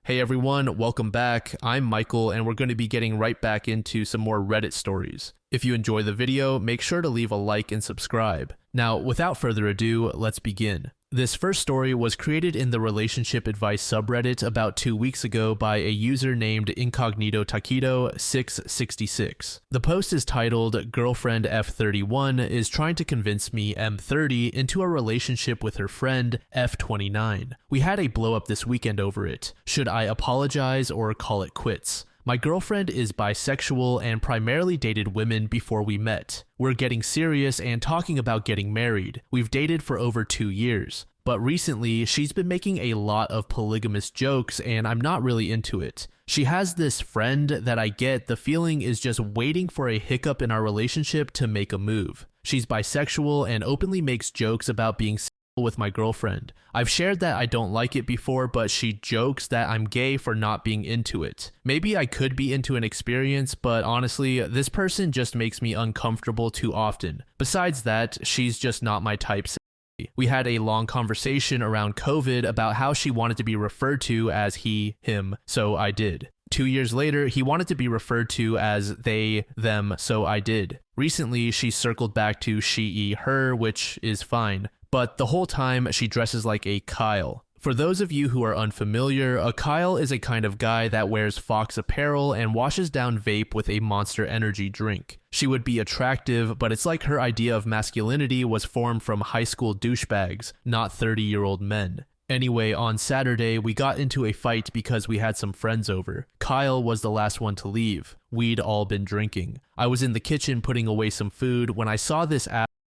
Hey everyone, welcome back. I'm Michael and we're going to be getting right back into some more Reddit stories. If you enjoy the video, make sure to leave a like and subscribe. Now, without further ado, let's begin. This first story was created in the Relationship Advice subreddit about 2 weeks ago by a user named 𝖙𝖍𝖗𝖊𝖊𝖘𝔔𝒑𝒑. The post is titled, "Girlfriend F31 is trying to convince me M30 into a relationship with her friend F29. We had a blow up this weekend over it. Should I apologize or call it quits? My girlfriend is bisexual and primarily dated women before we met. We're getting serious and talking about getting married. We've dated for over 2 years. But recently, she's been making a lot of polygamous jokes and I'm not really into it. She has this friend that I get the feeling is just waiting for a hiccup in our relationship to make a move. She's bisexual and openly makes jokes about being with my girlfriend. I've shared that I don't like it before, but she jokes that I'm gay for not being into it. Maybe I could be into an experience, but honestly, this person just makes me uncomfortable too often. Besides that, she's just not my type. We had a long conversation around COVID about how she wanted to be referred to as he, him, so I did. 2 years later, he wanted to be referred to as they, them, so I did. Recently, she circled back to she, her, which is fine. But the whole time, she dresses like a Kyle. For those of you who are unfamiliar, a Kyle is a kind of guy that wears Fox apparel and washes down vape with a Monster Energy drink. She would be attractive, but it's like her idea of masculinity was formed from high school douchebags, not 30-year-old men. Anyway, on Saturday, we got into a fight because we had some friends over. Kyle was the last one to leave. We'd all been drinking. I was in the kitchen putting away some food when I saw this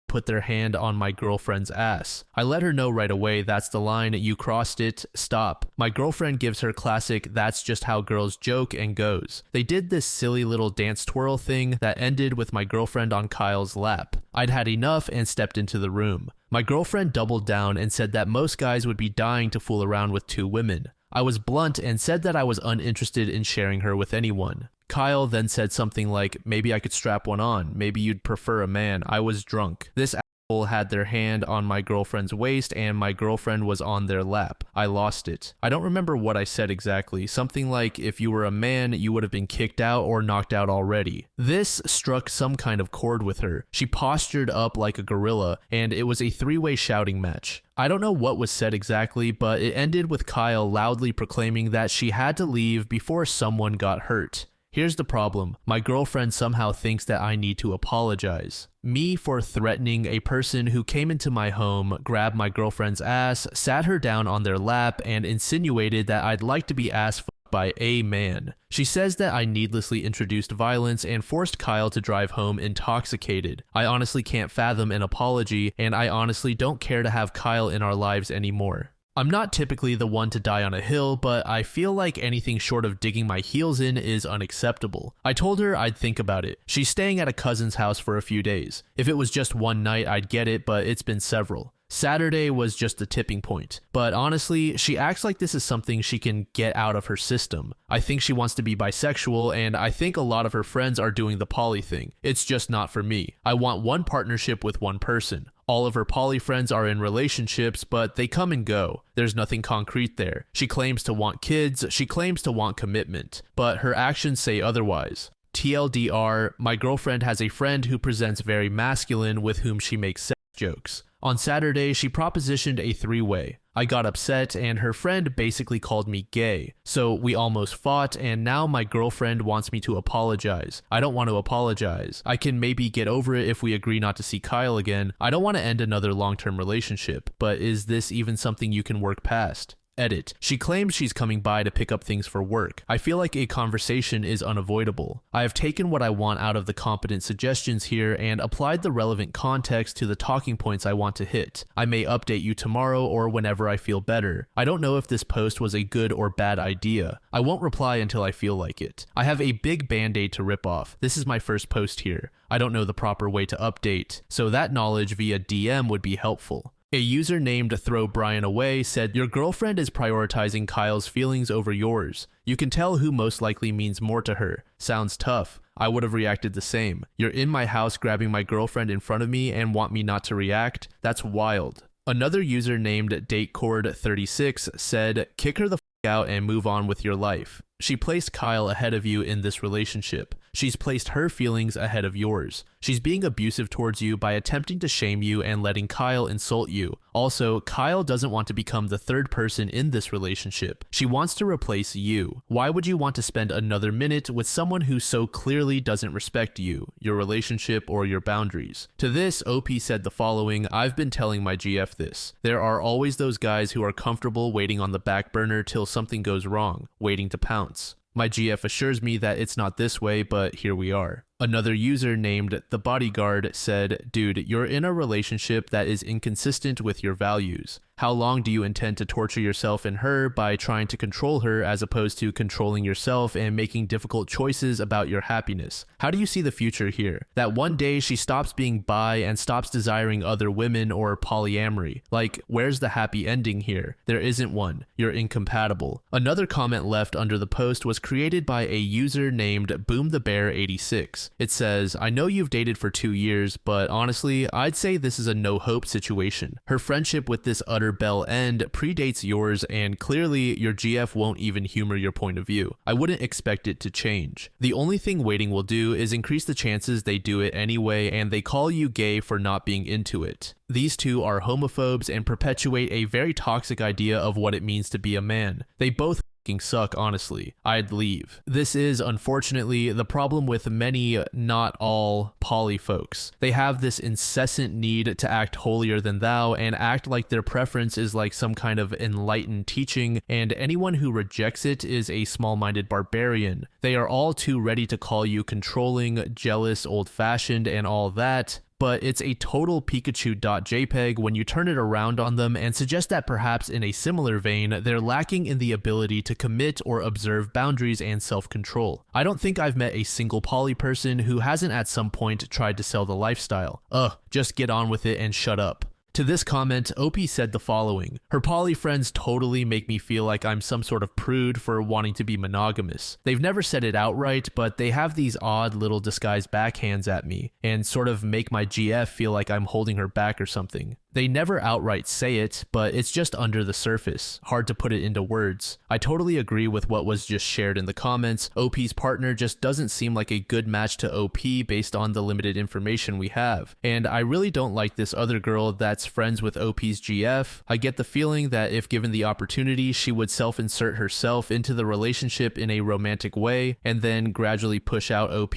put their hand on my girlfriend's ass. I let her know right away, that's the line, you crossed it, stop. My girlfriend gives her classic that's just how girls joke and goes. They did this silly little dance twirl thing that ended with my girlfriend on Kyle's lap. I'd had enough and stepped into the room. My girlfriend doubled down and said that most guys would be dying to fool around with 2 women. I was blunt and said that I was uninterested in sharing her with anyone. Kyle then said something like, maybe I could strap one on, maybe you'd prefer a man. I was drunk. This asshole had their hand on my girlfriend's waist and my girlfriend was on their lap. I lost it. I don't remember what I said exactly. Something like, if you were a man, you would have been kicked out or knocked out already. This struck some kind of chord with her. She postured up like a gorilla and it was a 3-way shouting match. I don't know what was said exactly, but it ended with Kyle loudly proclaiming that she had to leave before someone got hurt. Here's the problem. My girlfriend somehow thinks that I need to apologize. Me for threatening a person who came into my home, grabbed my girlfriend's ass, sat her down on their lap, and insinuated that I'd like to be ass-fucked by a man. She says that I needlessly introduced violence and forced Kyle to drive home intoxicated. I honestly can't fathom an apology, and I honestly don't care to have Kyle in our lives anymore. I'm not typically the one to die on a hill, but I feel like anything short of digging my heels in is unacceptable. I told her I'd think about it. She's staying at a cousin's house for a few days. If it was just one night, I'd get it, but it's been several. Saturday was just the tipping point. But honestly, she acts like this is something she can get out of her system. I think she wants to be bisexual, and I think a lot of her friends are doing the poly thing. It's just not for me. I want one partnership with one person. All of her poly friends are in relationships, but they come and go. There's nothing concrete there. She claims to want kids, she claims to want commitment, but her actions say otherwise. TLDR, my girlfriend has a friend who presents very masculine with whom she makes sex jokes. On Saturday, she propositioned a 3-way. I got upset and her friend basically called me gay. So we almost fought and now my girlfriend wants me to apologize. I don't want to apologize. I can maybe get over it if we agree not to see Kyle again. I don't want to end another long-term relationship, but is this even something you can work past? Edit. She claims she's coming by to pick up things for work. I feel like a conversation is unavoidable. I have taken what I want out of the competent suggestions here and applied the relevant context to the talking points I want to hit. I may update you tomorrow or whenever I feel better. I don't know if this post was a good or bad idea. I won't reply until I feel like it. I have a big band-aid to rip off. This is my first post here. I don't know the proper way to update, so that knowledge via DM would be helpful. A user named Throw Brian Away said, your girlfriend is prioritizing Kyle's feelings over yours. You can tell who most likely means more to her. Sounds tough. I would have reacted the same. You're in my house grabbing my girlfriend in front of me and want me not to react? That's wild. Another user named DateCord36 said, kick her the out and move on with your life. She placed Kyle ahead of you in this relationship. She's placed her feelings ahead of yours. She's being abusive towards you by attempting to shame you and letting Kyle insult you. Also, Kyle doesn't want to become the third person in this relationship. She wants to replace you. Why would you want to spend another minute with someone who so clearly doesn't respect you, your relationship, or your boundaries? To this, OP said the following: I've been telling my GF this. There are always those guys who are comfortable waiting on the back burner till something goes wrong, waiting to pounce. My GF assures me that it's not this way, but here we are. Another user named 𝖙𝖍𝖊𝖊𝖘𝖔𝖒 said, dude, you're in a relationship that is inconsistent with your values. How long do you intend to torture yourself and her by trying to control her as opposed to controlling yourself and making difficult choices about your happiness? How do you see the future here? That one day she stops being bi and stops desiring other women or polyamory. Like, where's the happy ending here? There isn't one. You're incompatible. Another comment left under the post was created by a user named 𝖍𝖗𝖊𝖊𝖘𝖔𝖒. It says, I know you've dated for 2 years, but honestly, I'd say this is a no-hope situation. Her friendship with this utter bell end predates yours, and clearly your GF won't even humor your point of view. I wouldn't expect it to change. The only thing waiting will do is increase the chances they do it anyway, and they call you gay for not being into it. These two are homophobes and perpetuate a very toxic idea of what it means to be a man. They both suck, honestly. I'd leave. This is, unfortunately, the problem with many, not all, poly folks. They have this incessant need to act holier than thou and act like their preference is like some kind of enlightened teaching, and anyone who rejects it is a small-minded barbarian. They are all too ready to call you controlling, jealous, old-fashioned, and all that. But it's a total Pikachu.jpg when you turn it around on them and suggest that perhaps in a similar vein, they're lacking in the ability to commit or observe boundaries and self-control. I don't think I've met a single poly person who hasn't at some point tried to sell the lifestyle. Just get on with it and shut up. To this comment, OP said the following: her poly friends totally make me feel like I'm some sort of prude for wanting to be monogamous. They've never said it outright, but they have these odd little disguised backhands at me and sort of make my GF feel like I'm holding her back or something. They never outright say it, but it's just under the surface. Hard to put it into words. I totally agree with what was just shared in the comments. OP's partner just doesn't seem like a good match to OP based on the limited information we have. And I really don't like this other girl that's friends with OP's GF. I get the feeling that if given the opportunity, she would self-insert herself into the relationship in a romantic way and then gradually push out OP.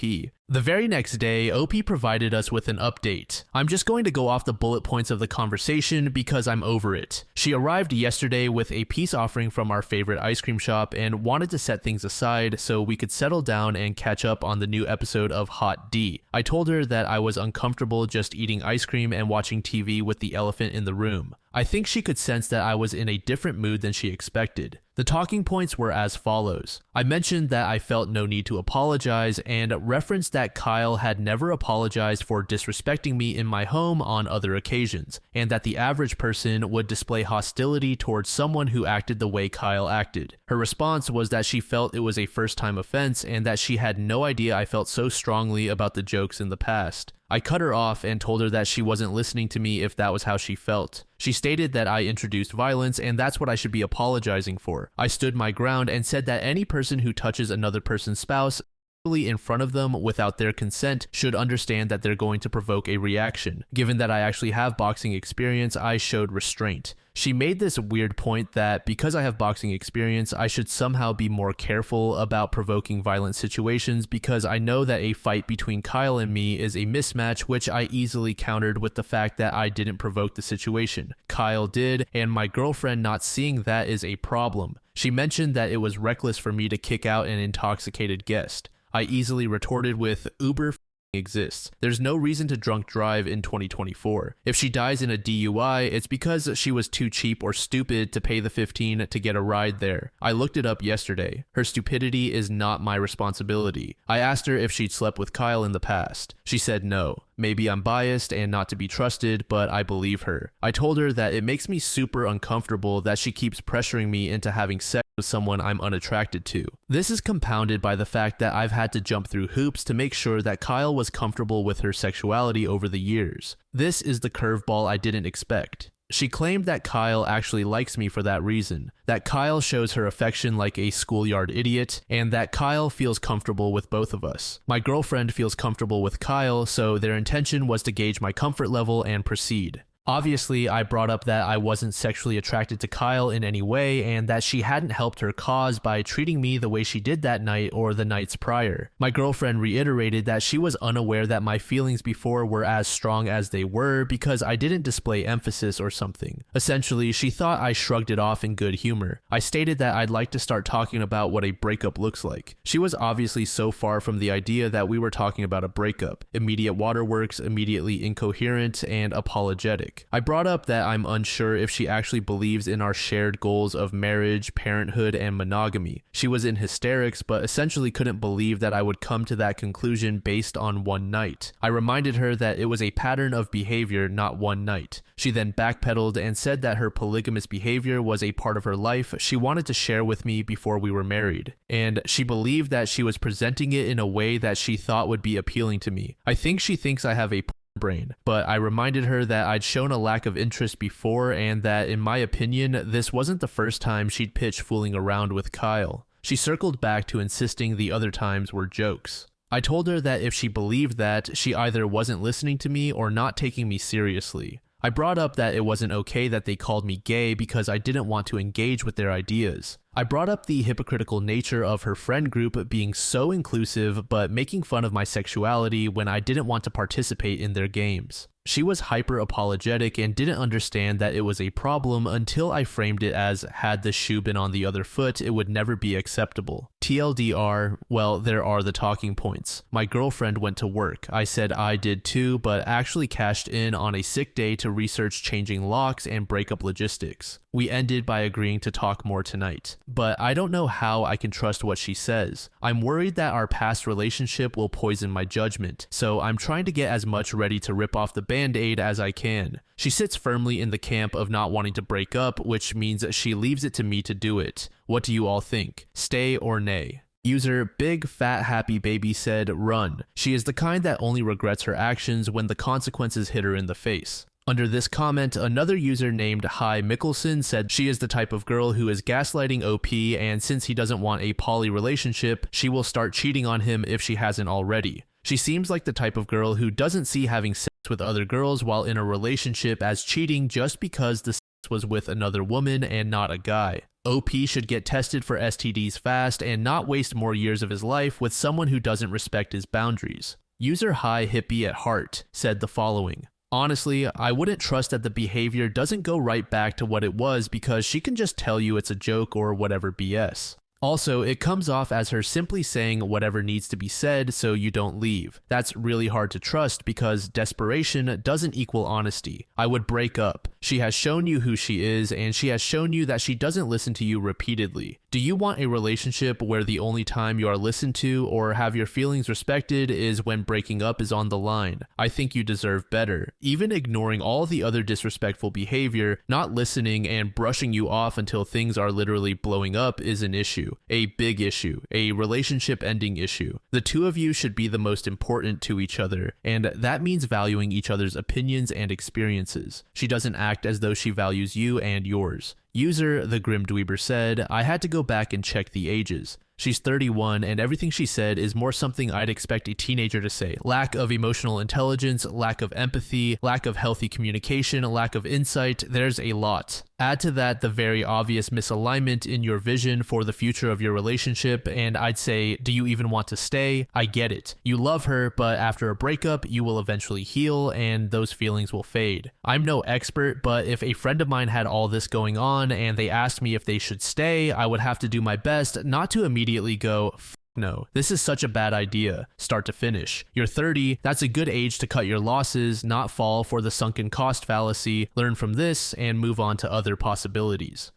The very next day, OP provided us with an update. I'm just going to go off the bullet points of the conversation because I'm over it. She arrived yesterday with a peace offering from our favorite ice cream shop and wanted to set things aside so we could settle down and catch up on the new episode of Hot D. I told her that I was uncomfortable just eating ice cream and watching TV with the elephant in the room. I think she could sense that I was in a different mood than she expected. The talking points were as follows. I mentioned that I felt no need to apologize and referenced that Kyle had never apologized for disrespecting me in my home on other occasions, and that the average person would display hostility towards someone who acted the way Kyle acted. Her response was that she felt it was a first-time offense and that she had no idea I felt so strongly about the jokes in the past. I cut her off and told her that she wasn't listening to me if that was how she felt. She stated that I introduced violence and that's what I should be apologizing for. I stood my ground and said that any person who touches another person's spouse in front of them without their consent should understand that they're going to provoke a reaction. Given that I actually have boxing experience, I showed restraint. She made this weird point that because I have boxing experience, I should somehow be more careful about provoking violent situations because I know that a fight between Kyle and me is a mismatch, which I easily countered with the fact that I didn't provoke the situation. Kyle did, and my girlfriend not seeing that is a problem. She mentioned that it was reckless for me to kick out an intoxicated guest. I easily retorted with, Uber exists. There's no reason to drunk drive in 2024. If she dies in a DUI, it's because she was too cheap or stupid to pay the $15 to get a ride there. I looked it up yesterday. Her stupidity is not my responsibility. I asked her if she'd slept with Kyle in the past. She said no. Maybe I'm biased and not to be trusted, but I believe her. I told her that it makes me super uncomfortable that she keeps pressuring me into having sex with someone I'm unattracted to. This is compounded by the fact that I've had to jump through hoops to make sure that Kyle was comfortable with her sexuality over the years. This is the curveball I didn't expect. She claimed that Kyle actually likes me for that reason, that Kyle shows her affection like a schoolyard idiot, and that Kyle feels comfortable with both of us. My girlfriend feels comfortable with Kyle, so their intention was to gauge my comfort level and proceed. Obviously, I brought up that I wasn't sexually attracted to Kyle in any way and that she hadn't helped her cause by treating me the way she did that night or the nights prior. My girlfriend reiterated that she was unaware that my feelings before were as strong as they were because I didn't display emphasis or something. Essentially, she thought I shrugged it off in good humor. I stated that I'd like to start talking about what a breakup looks like. She was obviously so far from the idea that we were talking about a breakup, immediate waterworks, immediately incoherent, and apologetic. I brought up that I'm unsure if she actually believes in our shared goals of marriage, parenthood, and monogamy. She was in hysterics, but essentially couldn't believe that I would come to that conclusion based on one night. I reminded her that it was a pattern of behavior, not one night. She then backpedaled and said that her polygamous behavior was a part of her life she wanted to share with me before we were married, and she believed that she was presenting it in a way that she thought would be appealing to me. I think she thinks I have a brain, but I reminded her that I'd shown a lack of interest before and that, in my opinion, this wasn't the first time she'd pitched fooling around with Kyle. She circled back to insisting the other times were jokes. I told her that if she believed that, she either wasn't listening to me or not taking me seriously. I brought up that it wasn't okay that they called me gay because I didn't want to engage with their ideas. I brought up the hypocritical nature of her friend group being so inclusive but making fun of my sexuality when I didn't want to participate in their games. She was hyper apologetic and didn't understand that it was a problem until I framed it as, had the shoe been on the other foot, it would never be acceptable. TLDR, well, there are the talking points. My girlfriend went to work. I said I did too, but actually cashed in on a sick day to research changing locks and breakup logistics. We ended by agreeing to talk more tonight, but I don't know how I can trust what she says. I'm worried that our past relationship will poison my judgment, so I'm trying to get as much ready to rip off the band-aid as I can. She sits firmly in the camp of not wanting to break up, which means she leaves it to me to do it. What do you all think? Stay or nay? User Big Fat Happy Baby said, run. She is the kind that only regrets her actions when the consequences hit her in the face. Under this comment, another user named 𝖍𝖊𝖊𝖘𝖔𝖒 said she is the type of girl who is gaslighting OP, and since he doesn't want a poly relationship, she will start cheating on him if she hasn't already. She seems like the type of girl who doesn't see having sex with other girls while in a relationship as cheating just because the sex was with another woman and not a guy. OP should get tested for STDs fast and not waste more years of his life with someone who doesn't respect his boundaries. User 𝖍𝖊𝖃𝑝𝑒@heart said the following. Honestly, I wouldn't trust that the behavior doesn't go right back to what it was because she can just tell you it's a joke or whatever BS. Also, it comes off as her simply saying whatever needs to be said so you don't leave. That's really hard to trust because desperation doesn't equal honesty. I would break up. She has shown you who she is, and she has shown you that she doesn't listen to you repeatedly. Do you want a relationship where the only time you are listened to or have your feelings respected is when breaking up is on the line? I think you deserve better. Even ignoring all the other disrespectful behavior, not listening, and brushing you off until things are literally blowing up is an issue. A big issue. A relationship ending issue. The two of you should be the most important to each other, and that means valuing each other's opinions and experiences. She doesn't act as though she values you and yours. User 𝖍𝖗𝖊𝖃𝑝𝑒 said, I had to go back and check the ages. She's 31, and everything she said is more something I'd expect a teenager to say. Lack of emotional intelligence, lack of empathy, lack of healthy communication, lack of insight, there's a lot. Add to that the very obvious misalignment in your vision for the future of your relationship, and I'd say, do you even want to stay? I get it. You love her, but after a breakup, you will eventually heal, and those feelings will fade. I'm no expert, but if a friend of mine had all this going on, and they asked me if they should stay, I would have to do my best not to immediately go, no, this is such a bad idea, start to finish. You're 30, that's a good age to cut your losses, not fall for the sunken cost fallacy, learn from this, and move on to other possibilities.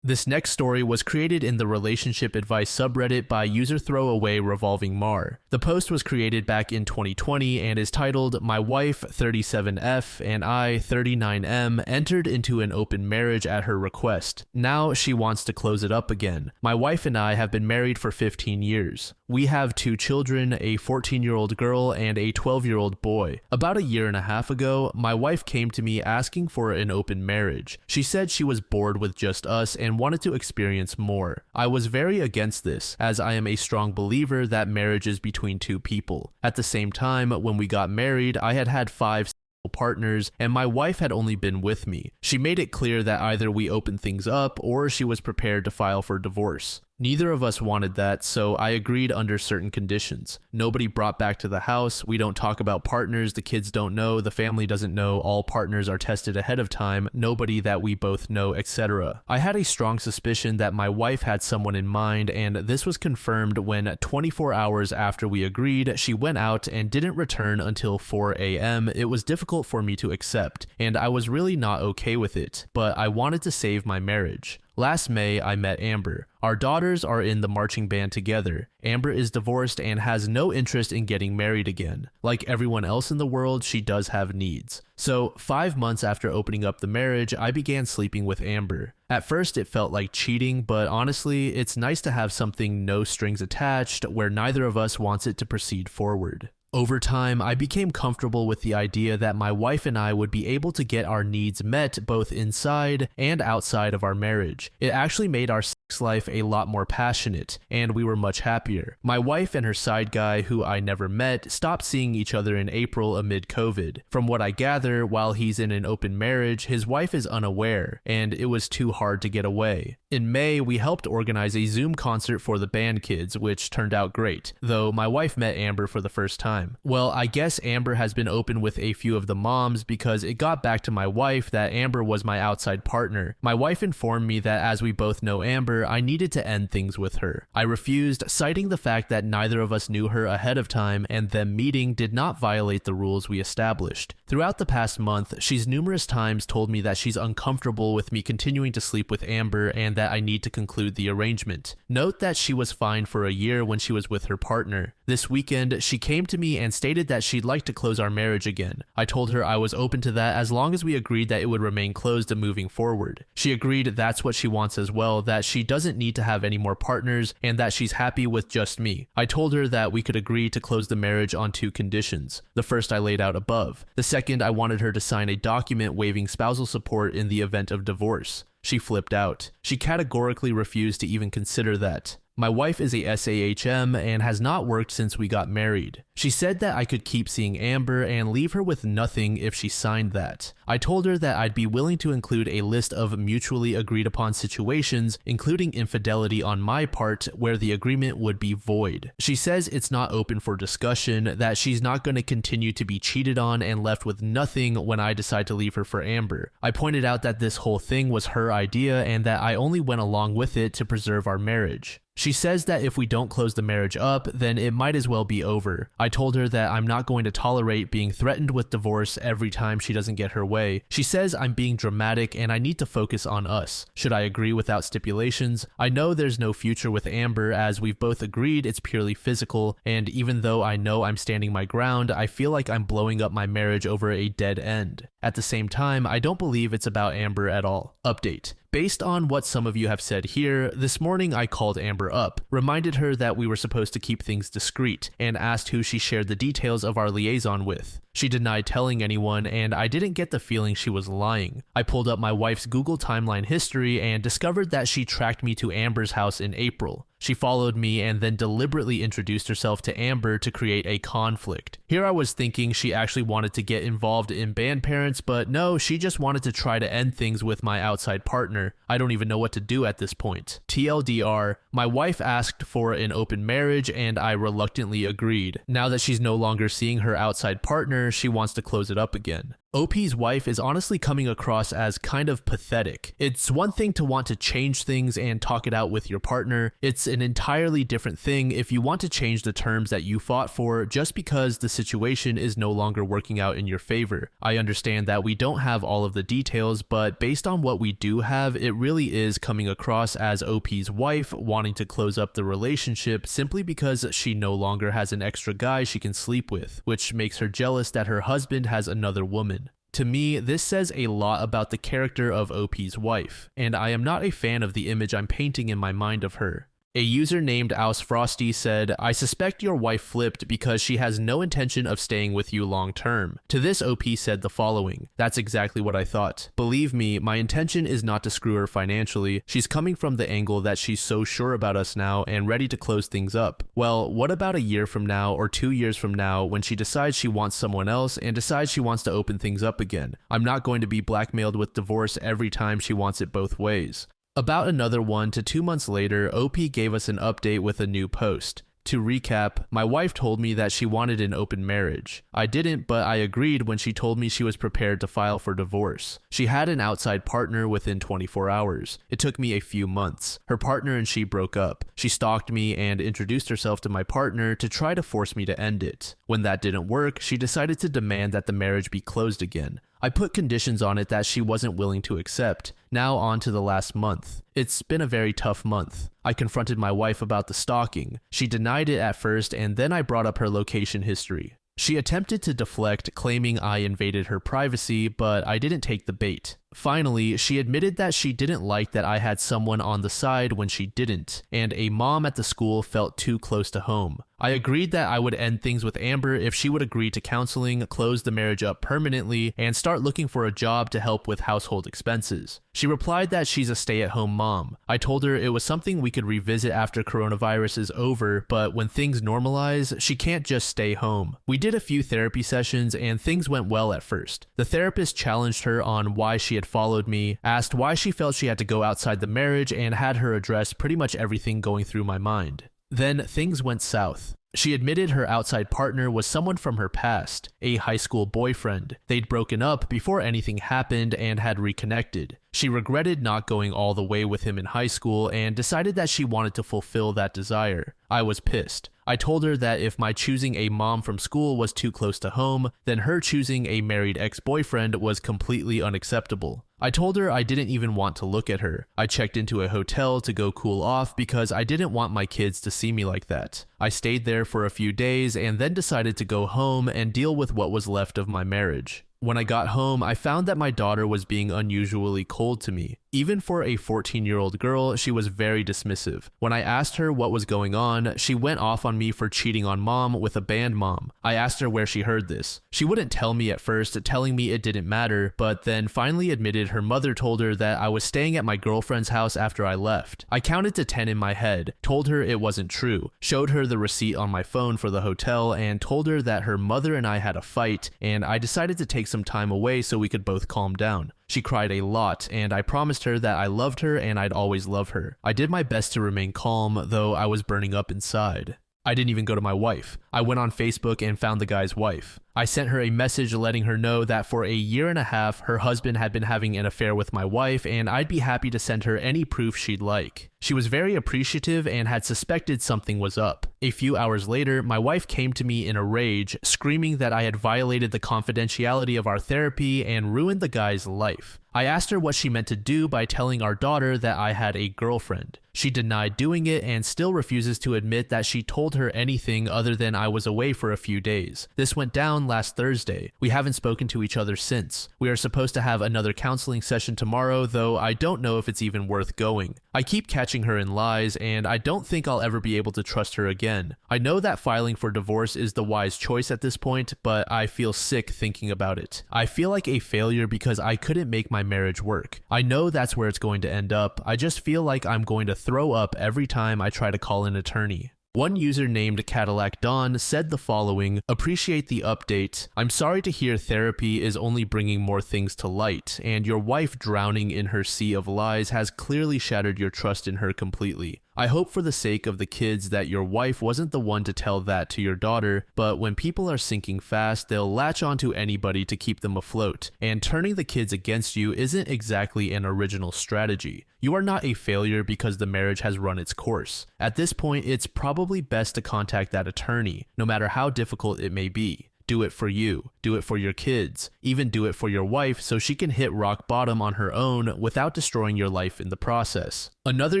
This next story was created in the relationship advice subreddit by user throwaway revolving Mar. The post was created back in 2020 and is titled, My wife 37F and I 39M entered into an open marriage at her request. Now she wants to close it up again. My wife and I have been married for 15 years. We have 2 children, a 14-year-old girl and a 12-year-old boy. About a year and a half ago, my wife came to me asking for an open marriage. She said she was bored with just us and wanted to experience more. I was very against this, as I am a strong believer that marriage is between 2 people. At the same time, when we got married, I had had 5 partners, and my wife had only been with me. She made it clear that either we opened things up or she was prepared to file for divorce. Neither of us wanted that, so I agreed under certain conditions. Nobody brought back to the house, we don't talk about partners, the kids don't know, the family doesn't know, all partners are tested ahead of time, nobody that we both know, etc. I had a strong suspicion that my wife had someone in mind, and this was confirmed when 24 hours after we agreed, she went out and didn't return until 4 a.m. It was difficult for me to accept, and I was really not okay with it, but I wanted to save my marriage. Last May, I met Amber. Our daughters are in the marching band together. Amber is divorced and has no interest in getting married again. Like everyone else in the world, she does have needs. So, 5 months after opening up the marriage, I began sleeping with Amber. At first, it felt like cheating, but honestly, it's nice to have something no strings attached where neither of us wants it to proceed forward. Over time, I became comfortable with the idea that my wife and I would be able to get our needs met both inside and outside of our marriage. It actually made our sex life a lot more passionate, and we were much happier. My wife and her side guy, who I never met, stopped seeing each other in April amid COVID. From what I gather, while he's in an open marriage, his wife is unaware, and it was too hard to get away. In May, we helped organize a Zoom concert for the band kids, which turned out great, though my wife met Amber for the first time. Well, I guess Amber has been open with a few of the moms because it got back to my wife that Amber was my outside partner. My wife informed me that as we both know Amber, I needed to end things with her. I refused, citing the fact that neither of us knew her ahead of time and them meeting did not violate the rules we established. Throughout the past month, she's numerous times told me that she's uncomfortable with me continuing to sleep with Amber and that I need to conclude the arrangement. Note that she was fine for a year when she was with her partner. This weekend, she came to me and stated that she'd like to close our marriage again. I told her I was open to that as long as we agreed that it would remain closed moving forward. She agreed that's what she wants as well, that she doesn't need to have any more partners and that she's happy with just me. I told her that we could agree to close the marriage on 2 conditions. The first I laid out above. The second, I wanted her to sign a document waiving spousal support in the event of divorce. She flipped out. She categorically refused to even consider that. My wife is a SAHM and has not worked since we got married. She said that I could keep seeing Amber and leave her with nothing if she signed that. I told her that I'd be willing to include a list of mutually agreed upon situations, including infidelity on my part, where the agreement would be void. She says it's not open for discussion, that she's not going to continue to be cheated on and left with nothing when I decide to leave her for Amber. I pointed out that this whole thing was her idea and that I only went along with it to preserve our marriage. She says that if we don't close the marriage up, then it might as well be over. I told her that I'm not going to tolerate being threatened with divorce every time she doesn't get her way. She says I'm being dramatic and I need to focus on us. Should I agree without stipulations? I know there's no future with Amber as we've both agreed it's purely physical, and even though I know I'm standing my ground, I feel like I'm blowing up my marriage over a dead end. At the same time, I don't believe it's about Amber at all. Update. Based on what some of you have said here, this morning I called Amber up, reminded her that we were supposed to keep things discreet, and asked who she shared the details of our liaison with. She denied telling anyone, and I didn't get the feeling she was lying. I pulled up my wife's Google timeline history and discovered that she tracked me to Amber's house in April. She followed me and then deliberately introduced herself to Amber to create a conflict. Here I was thinking she actually wanted to get involved in band parents, but no, she just wanted to try to end things with my outside partner. I don't even know what to do at this point. TLDR, my wife asked for an open marriage and I reluctantly agreed. Now that she's no longer seeing her outside partner, she wants to close it up again. OP's wife is honestly coming across as kind of pathetic. It's one thing to want to change things and talk it out with your partner. It's an entirely different thing if you want to change the terms that you fought for just because the situation is no longer working out in your favor. I understand that we don't have all of the details, but based on what we do have, it really is coming across as OP's wife wanting to close up the relationship simply because she no longer has an extra guy she can sleep with, which makes her jealous that her husband has another woman. To me, this says a lot about the character of OP's wife, and I am not a fan of the image I'm painting in my mind of her. A user named 𝖍𝖊𝖊𝖊 said, I suspect your wife flipped because she has no intention of staying with you long term. To this, OP said the following, that's exactly what I thought. Believe me, my intention is not to screw her financially. She's coming from the angle that she's so sure about us now and ready to close things up. Well, what about a year from now or 2 years from now when she decides she wants someone else and decides she wants to open things up again? I'm not going to be blackmailed with divorce every time she wants it both ways. About another 1 to 2 months later, OP gave us an update with a new post. To recap, my wife told me that she wanted an open marriage. I didn't, but I agreed when she told me she was prepared to file for divorce. She had an outside partner within 24 hours. It took me a few months. Her partner and she broke up. She stalked me and introduced herself to my partner to try to force me to end it. When that didn't work, she decided to demand that the marriage be closed again. I put conditions on it that she wasn't willing to accept. Now on to the last month. It's been a very tough month. I confronted my wife about the stalking. She denied it at first, and then I brought up her location history. She attempted to deflect, claiming I invaded her privacy, but I didn't take the bait. Finally, she admitted that she didn't like that I had someone on the side when she didn't, and a mom at the school felt too close to home. I agreed that I would end things with Amber if she would agree to counseling, close the marriage up permanently, and start looking for a job to help with household expenses. She replied that she's a stay-at-home mom. I told her it was something we could revisit after coronavirus is over, but when things normalize, she can't just stay home. We did a few therapy sessions and things went well at first. The therapist challenged her on why she had followed me, asked why she felt she had to go outside the marriage, and had her address pretty much everything going through my mind. Then things went south. She admitted her outside partner was someone from her past, a high school boyfriend. They'd broken up before anything happened and had reconnected. She regretted not going all the way with him in high school and decided that she wanted to fulfill that desire. I was pissed. I told her that if my choosing a mom from school was too close to home, then her choosing a married ex-boyfriend was completely unacceptable. I told her I didn't even want to look at her. I checked into a hotel to go cool off because I didn't want my kids to see me like that. I stayed there for a few days and then decided to go home and deal with what was left of my marriage. When I got home, I found that my daughter was being unusually cold to me. Even for a 14-year-old girl, she was very dismissive. When I asked her what was going on, she went off on me for cheating on mom with a band mom. I asked her where she heard this. She wouldn't tell me at first, telling me it didn't matter, but then finally admitted her mother told her that I was staying at my girlfriend's house after I left. I counted to 10 in my head, told her it wasn't true, showed her the receipt on my phone for the hotel, and told her that her mother and I had a fight, and I decided to take some time away so we could both calm down. She cried a lot, and I promised her that I loved her and I'd always love her. I did my best to remain calm, though I was burning up inside. I didn't even go to my wife. I went on Facebook and found the guy's wife. I sent her a message letting her know that for a year and a half, her husband had been having an affair with my wife, and I'd be happy to send her any proof she'd like. She was very appreciative and had suspected something was up. A few hours later, my wife came to me in a rage, screaming that I had violated the confidentiality of our therapy and ruined the guy's life. I asked her what she meant to do by telling our daughter that I had a girlfriend. She denied doing it and still refuses to admit that she told her anything other than I was away for a few days. This went down last Thursday. We haven't spoken to each other since. We are supposed to have another counseling session tomorrow, though I don't know if it's even worth going. I keep catching her in lies, and I don't think I'll ever be able to trust her again. I know that filing for divorce is the wise choice at this point, but I feel sick thinking about it. I feel like a failure because I couldn't make my marriage work. I know that's where it's going to end up. I just feel like I'm going to throw up every time I try to call an attorney. One user named Cadillac Dawn said the following, appreciate the update. I'm sorry to hear therapy is only bringing more things to light, and your wife drowning in her sea of lies has clearly shattered your trust in her completely. I hope for the sake of the kids that your wife wasn't the one to tell that to your daughter, but when people are sinking fast, they'll latch onto anybody to keep them afloat, and turning the kids against you isn't exactly an original strategy. You are not a failure because the marriage has run its course. At this point, it's probably best to contact that attorney, no matter how difficult it may be. do it for you, do it for your kids, even do it for your wife so she can hit rock bottom on her own without destroying your life in the process. Another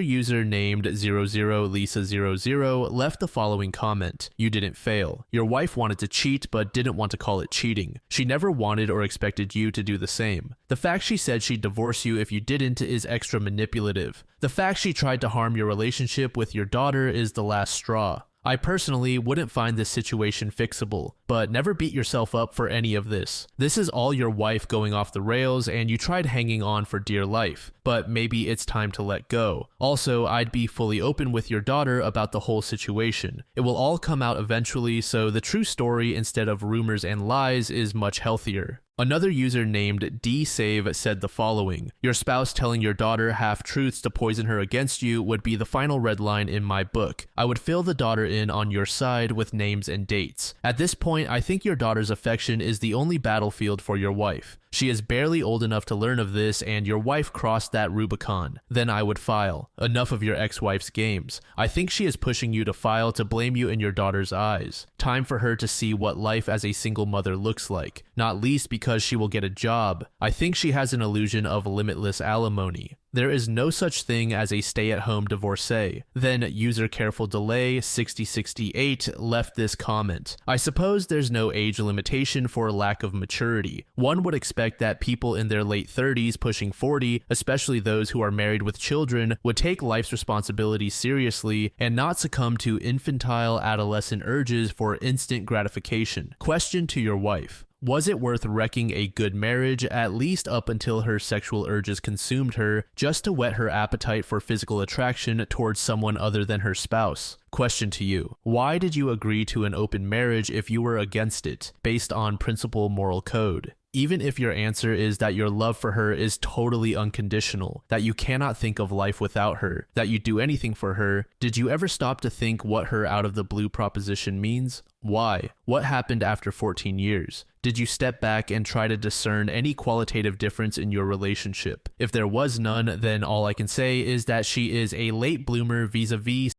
user named 𝖍𝖗𝖊𝖊 left the following comment: "You didn't fail. Your wife wanted to cheat but didn't want to call it cheating. She never wanted or expected you to do the same. The fact she said she'd divorce you if you didn't is extra manipulative. The fact she tried to harm your relationship with your daughter is the last straw. I personally wouldn't find this situation fixable, but never beat yourself up for any of this. This is all your wife going off the rails and you tried hanging on for dear life, but maybe it's time to let go. Also, I'd be fully open with your daughter about the whole situation. It will all come out eventually, so the true story instead of rumors and lies is much healthier." Another user named 𝖍𝖗 said the following: "Your spouse telling your daughter half-truths to poison her against you would be the final red line in my book. I would fill the daughter in on your side with names and dates. At this point, I think your daughter's affection is the only battlefield for your wife. She is barely old enough to learn of this, and your wife crossed that Rubicon. Then I would file. Enough of your ex-wife's games. I think she is pushing you to file to blame you in your daughter's eyes. Time for her to see what life as a single mother looks like, not least because she will get a job. I think she has an illusion of limitless alimony. There is no such thing as a stay-at-home divorcee." Then user careful delay 6068 left this comment: "I suppose there's no age limitation for lack of maturity. One would expect that people in their late 30s pushing 40, especially those who are married with children, would take life's responsibilities seriously and not succumb to infantile adolescent urges for instant gratification. Question to your wife: was it worth wrecking a good marriage, at least up until her sexual urges consumed her, just to whet her appetite for physical attraction towards someone other than her spouse? Question to you: why did you agree to an open marriage if you were against it, based on principle moral code? Even if your answer is that your love for her is totally unconditional, that you cannot think of life without her, that you'd do anything for her, did you ever stop to think what her out-of-the-blue proposition means? Why? What happened after 14 years? Did you step back and try to discern any qualitative difference in your relationship? If there was none, then all I can say is that she is a late bloomer vis-a-vis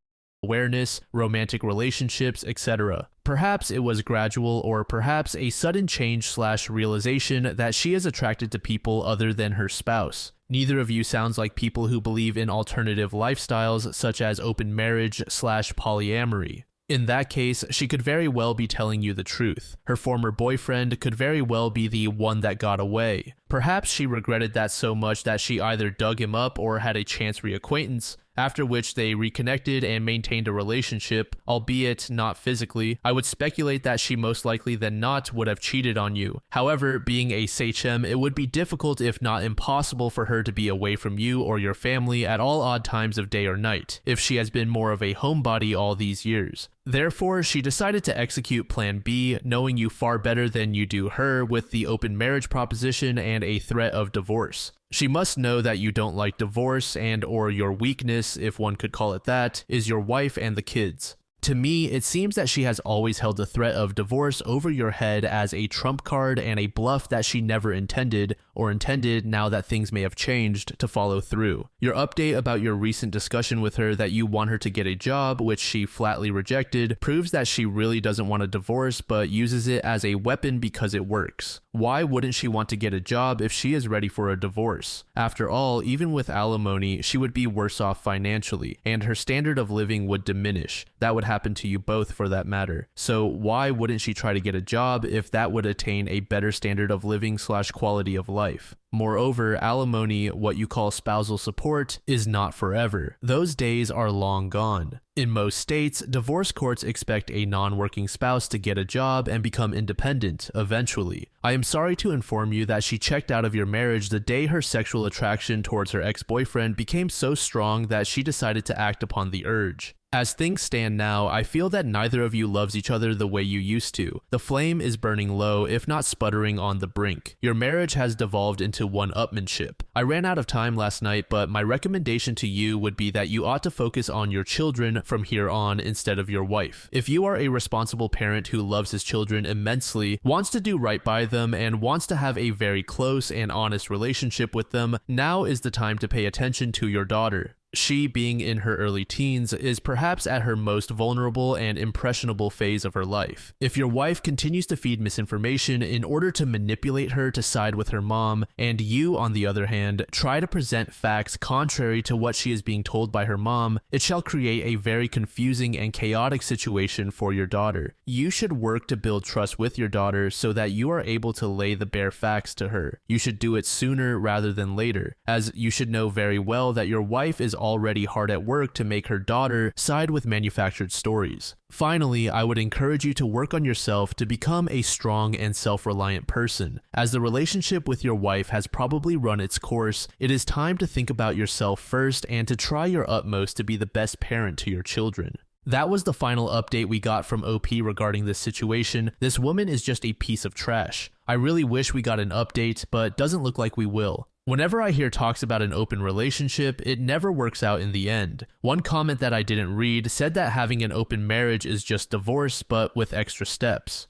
awareness, romantic relationships, etc. Perhaps it was gradual, or perhaps a sudden change/realization that she is attracted to people other than her spouse. Neither of you sounds like people who believe in alternative lifestyles such as open marriage/polyamory. In that case, she could very well be telling you the truth. Her former boyfriend could very well be the one that got away. Perhaps she regretted that so much that she either dug him up or had a chance reacquaintance, after which they reconnected and maintained a relationship, albeit not physically. I would speculate that she most likely than not would have cheated on you. However, being a 𝖍𝖗, it would be difficult if not impossible for her to be away from you or your family at all odd times of day or night, if she has been more of a homebody all these years. Therefore, she decided to execute Plan B, knowing you far better than you do her, with the open marriage proposition and a threat of divorce. She must know that you don't like divorce, and or your weakness, if one could call it that, is your wife and the kids. To me, it seems that she has always held the threat of divorce over your head as a trump card and a bluff that she never intended, or intended, now that things may have changed, to follow through. Your update about your recent discussion with her that you want her to get a job, which she flatly rejected, proves that she really doesn't want a divorce but uses it as a weapon because it works. Why wouldn't she want to get a job if she is ready for a divorce? After all, even with alimony, she would be worse off financially, and her standard of living would diminish. That would happen to you both for that matter. So why wouldn't she try to get a job if that would attain a better standard of living/quality of life? Moreover, alimony, what you call spousal support, is not forever. Those days are long gone. In most states, divorce courts expect a non-working spouse to get a job and become independent eventually. I am sorry to inform you that she checked out of your marriage the day her sexual attraction towards her ex-boyfriend became so strong that she decided to act upon the urge. As things stand now, I feel that neither of you loves each other the way you used to. The flame is burning low, if not sputtering on the brink. Your marriage has devolved into one-upmanship. I ran out of time last night, but my recommendation to you would be that you ought to focus on your children from here on instead of your wife. If you are a responsible parent who loves his children immensely, wants to do right by them, and wants to have a very close and honest relationship with them, now is the time to pay attention to your daughter. She, being in her early teens, is perhaps at her most vulnerable and impressionable phase of her life. If your wife continues to feed misinformation in order to manipulate her to side with her mom, and you, on the other hand, try to present facts contrary to what she is being told by her mom, it shall create a very confusing and chaotic situation for your daughter. You should work to build trust with your daughter so that you are able to lay the bare facts to her. You should do it sooner rather than later, as you should know very well that your wife is already hard at work to make her daughter side with manufactured stories. Finally, I would encourage you to work on yourself to become a strong and self-reliant person. As the relationship with your wife has probably run its course, it is time to think about yourself first and to try your utmost to be the best parent to your children. That was the final update we got from OP regarding this situation. This woman is just a piece of trash. I really wish we got an update, but doesn't look like we will. Whenever I hear talks about an open relationship, it never works out in the end. One comment that I didn't read said that having an open marriage is just divorce, but with extra steps.